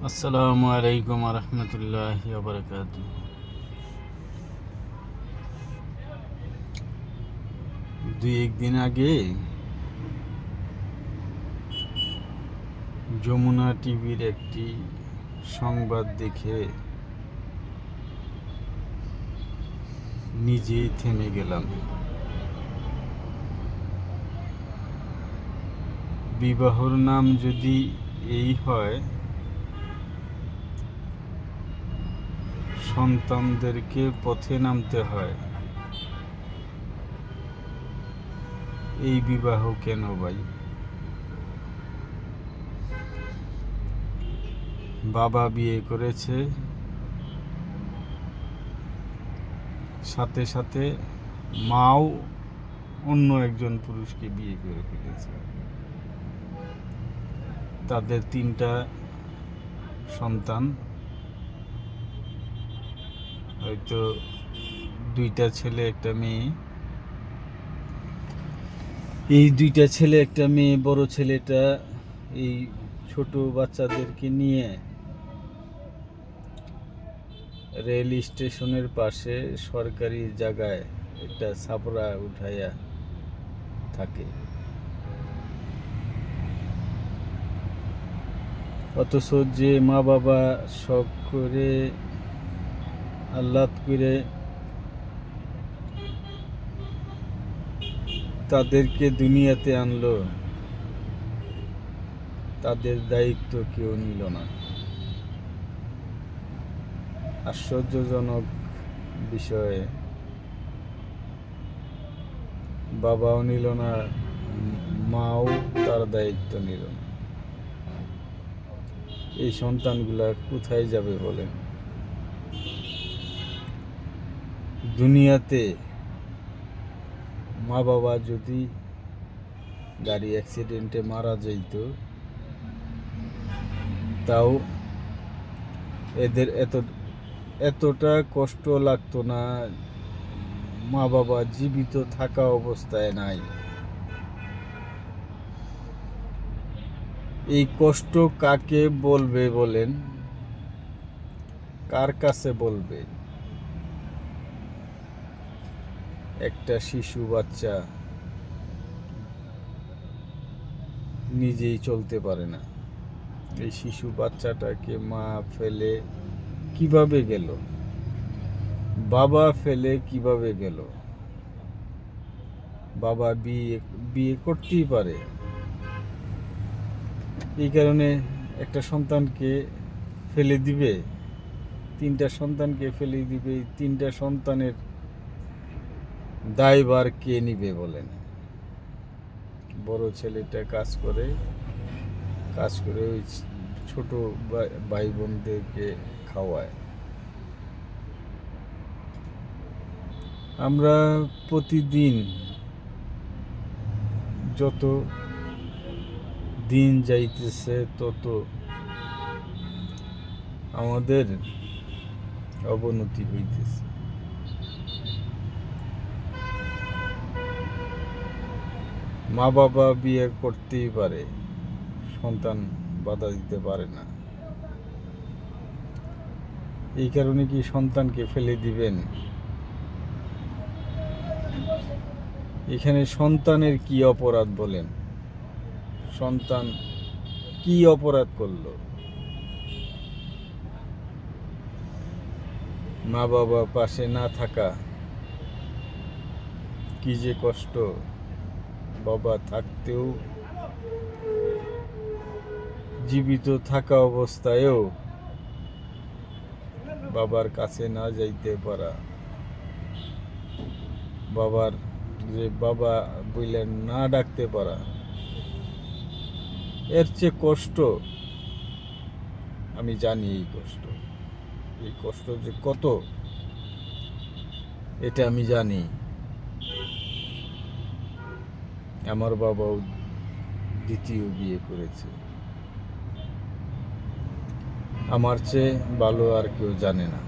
আসসালামু আলাইকুম রহমতুল্লাহি ওয়া বারাকাতুহু। দুই একদিন আগে যমুনা টিভির একটি সংবাদ দেখে নিজেই থেমে গেলাম। বিবাহর নাম যদি এই হয়, সন্তানদেরকে পথে নামতে হয়, এই বিবাহ কেন ভাই? বাবা বিয়ে করেছে, সাথে সাথে মাও অন্য একজন পুরুষকে বিয়ে করে ফেলেছে। তাদের 3টা সন্তান, হয়তো 2টা ছেলে একটা মেয়ে। এই 2টা ছেলে একটা মেয়ে, বড় ছেলেটা এই ছোট বাচ্চাদেরকে নিয়ে রেল স্টেশনের পাশে সরকারি জায়গায় একটা ছাপরা উঠাইয়া থাকে। অথচ যে মা বাবা শখ করে আহ্লাদ করে তাদেরকে দুনিয়াতে আনলো, তাদের দায়িত্ব কেউ নিল না। আশ্চর্যজনক বিষয়ে বাবাও নিল না, মাও তার দায়িত্ব নিল না। এই সন্তানগুলা কোথায় যাবে বলেন? দুনিয়াতে মা বাবা যদি গাড়ি অ্যাক্সিডেন্টে মারা যাইত, তাও এদের এতটা কষ্ট লাগতো না। মা বাবা জীবিত থাকা অবস্থায় নাই। এই কষ্ট কাকে বলবে বলেন? কার কাছে বলবে? একটা শিশু বাচ্চা নিজেই চলতে পারে না। এই শিশু বাচ্চাটাকে মা ফেলে কিভাবে গেল? বাবা ফেলে কিভাবে গেল? বাবা বিয়ে করতেই পারে, এই কারণে একটা সন্তানকে ফেলে দিবে? 3টা সন্তানকে ফেলে দিবে? 3টা সন্তানের দায়ভার কে নিবে বলেন? বড় ছেলেটা কাজ করে ওই ছোট ভাই বোনদেরকে খাওয়ায়। আমরা প্রতিদিন, যত দিন যাইতেছে তত আমাদের অবনতি হইতেছে। মা বাবা বিয়ে করতেই পারে, সন্তান বাধা দিতে পারে না। এই কারণে কি সন্তানকে ফেলে দিবেন? এখানে সন্তানের কি অপরাধ বলেন? সন্তান কি অপরাধ করলো? মা বাবা পাশে না থাকা কি যে কষ্ট! বাবা থাকতেও, জীবিত থাকা অবস্থায়ও বাবার কাছে না যাইতে পারা, বাবার যে বাবা বলে না ডাকতে পারা, এর চেয়ে কষ্ট আমি জানি। এই কষ্ট যে কত, এটা আমি জানি। আমার বাবাও 2য় বিয়ে করেছে, আমার চেয়ে ভালো আর কেউ জানে না।